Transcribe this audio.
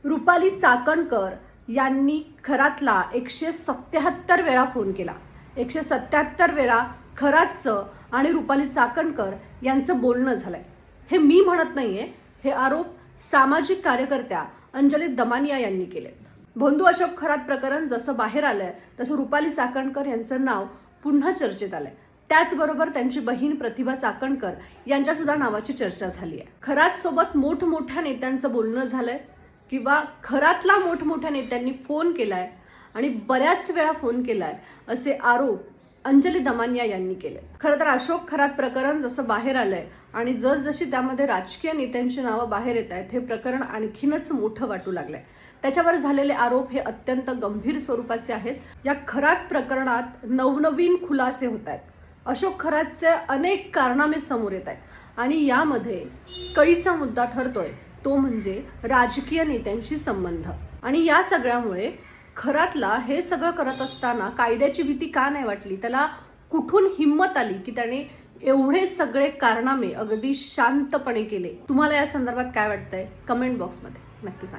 रुपाली चाकणकर यांनी खरातला 177 वेळा फोन केला. 177 वेळा खरातचं आणि रुपाली चाकणकर यांचं बोलणं झालंय. हे मी म्हणत नाहीये, हे आरोप सामाजिक कार्यकर्त्या अंजली दमानिया यांनी केले. भोंदू अशोक खरात प्रकरण जसं बाहेर आलंय तसं रुपाली चाकणकर यांचं नाव पुन्हा चर्चेत आलंय. त्याचबरोबर त्यांची बहीण प्रतिभा चाकणकर यांच्या सुद्धा नावाची चर्चा झाली आहे. खरात सोबत मोठमोठ्या नेत्यांचं बोलणं झालंय किंवा खरातला मोठमोठ्या नेत्यांनी फोन केलाय आणि बऱ्याच वेळा फोन केलाय असे आरोप अंजली दमानिया यांनी केले. खरं तर अशोक खरात प्रकरण जसं बाहेर आलंय आणि जसजशी त्यामध्ये राजकीय नेत्यांची नावं बाहेर येत आहेत, हे प्रकरण आणखीनच मोठं वाटू लागलंय. त्याच्यावर झालेले आरोप हे अत्यंत गंभीर स्वरूपाचे आहेत. या खरात प्रकरणात नवनवीन खुलासे होत आहेत. अशोक खरातचे अनेक कारनामे समोर येत आहेत आणि यामध्ये कळीचा मुद्दा ठरतोय तो म्हणजे राजकीय नेत्यांशी संबंध. आणि या सगळ्यामुळे खरातला हे सगळं करत असताना कायद्याची भीती का नाही वाटली, त्याला कुठून हिंमत आली की त्याने एवढे सगळे कारनामे अगदी शांतपणे केले. तुम्हाला या संदर्भात काय वाटतंय? कमेंट बॉक्समध्ये नक्की सांगा.